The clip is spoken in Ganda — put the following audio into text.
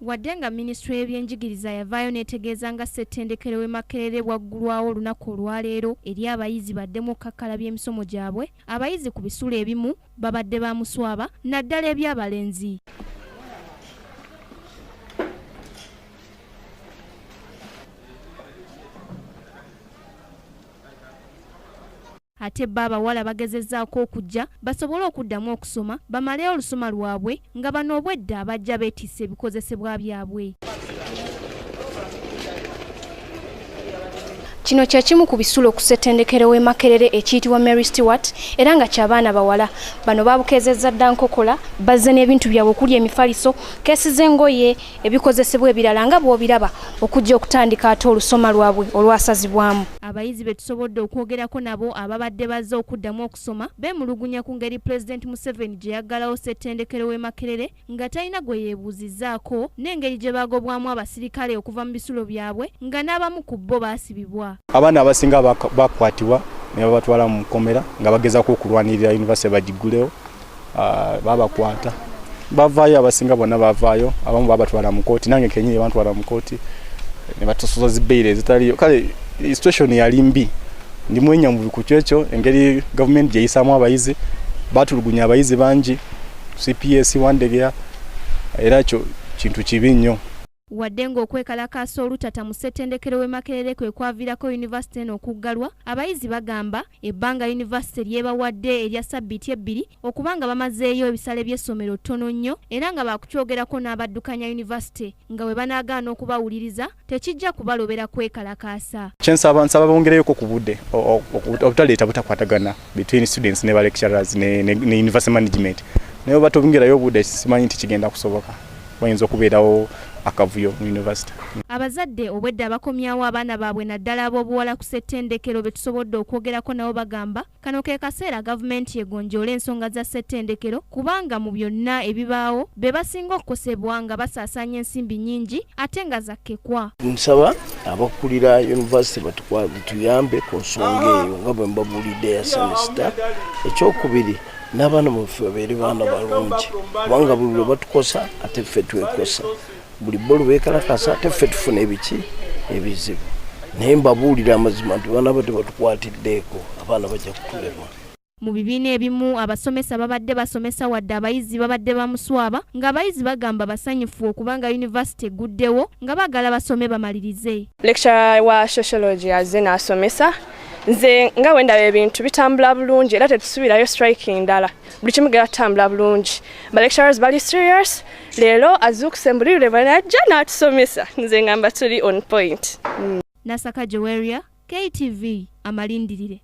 Wadde nga Minisitule y'ebyenjigiriza yavaayo n'etegeeza nga ssettendekero w'e Makerere bwaggulwawo olunaku olwaleero eri abayizi baddemu okkakkala by'emisomo gyabwe, abayizi ku bisulo ebimu babadde ba muswaba naddala eby'abalenzi. Ate bo abawala bagezezzaako okujja basobole okuddamu okusoma bamaleyo olusoma lwabwe nga bano obwedda abajja beetisse ebikozesebwa byabwe. Kino kye kimu ku bisulo ku ssettendekero w'e Makerere ekiyitibwa Mary Stewart era nga ky'abaana bawala. Bano baabukeezezza dda nkokola bazze n'ebintu byabwe okuli emifaliso, keesi z'engoye, ebikozesebwa ebirala nga bw'obiraba okujja okutandika ate olusoma lwabwe olwasazibwamu. Abayizi be tusobodde okwogerako nabo ababadde bazze okuddamu okusoma beemulugunya ku ngeri Pulezidenti Museveni gye yaggalawo ssettendekero w'e Makerere nga talina gwe yeebuuzizzaako n'engeri gye baagobwamu abasirikale okuva mu bisulo byabwe nga n'abamu ku bo baasibibwa. Abaana abasinga bakwatibwa ne babatwala mu komera nga bagezaako okulwanirira yunivasite bagigulewo, babakwata bavaayo, abasinga bonna bavaayo, abamu babatwala mu kooti, nange kenyini bantwala mu kooti ne batusoza zibeire ezitaliyo. Kale situation yali mbi, ndi mwenyamu ku kyekyo engeri gavumenti gyeyisaamu abayizi, batulugunya abayizi bangi, CPS Wandegeya, era kyo kintu kibi nnyo. Wadde ng'okwekalakaasa olutata mu ssettendekero w'e Makerere kwe kwaviirako yunivasite eno okuggalwa, abayizi bagamba ebbanga yunivasite lyebawadde erya ssabbiiti 2 okubanga bamazeeyo ebisale by'essomero ttono nnyo era nga baakukyogerako n'abaddukanya yunivasite nga bwe banaagaana okubawuliriza tekijja kubalobera kwekalakaasa. Kyensaba bongereyoko ku budde obutaleeta butakwatagana between students ne ba lecturers ne university management. Naye batongerayo obudde simanyi nti kigenda kusoboka. Wayinza okubeerawo akavuyo mu university. Abazadde obwedda abakomyawo abaana baabwe naddala ab'obuwala ku ssettendekero be tusobodde okwogerako nabo bagamba kano ke kaseera gavumenti egonjoola ensonga za ssettendekero kubanga mu byonna ebibaawo be basinga okukosebwa nga basaasaanya ensimbi nnyingi ate nga zakkekwa. Nsaba abakulira university batuyambe ku nsonga eyo nga bwe mbabuulidde ya semester. Ekyokubiri n'abaana baffe babeere baana balungi kubanga buli lwe batukosa ate ffe twekosa. Buli bolo bekalakasa ate ffe tufuna ebiki ebizibu. Naye mbabuulira amazima nti baana bate batukwatiddeeko abaana bajja kutulema. Mu bibiina ebimu abasomesa babadde basomesa wadde abayizi babadde bamuswaba ng'abayizi bagamba basanyufu okubanga yunivasite eguddewo nga baagala basome bamalirize. Lecturer wa sociology azze n'asomesa. Nze nga wendaba ebintu bitambula bulungi era tetusuubirayo striking ndala. Buli kimu gera tutambula bulungi. Ba lecturers bali serious. Leero azuukuse mbulirire banajja n'atusomesa. Nze ngamba tuli on point. Nasaka Joweria, KTV, amalindirire.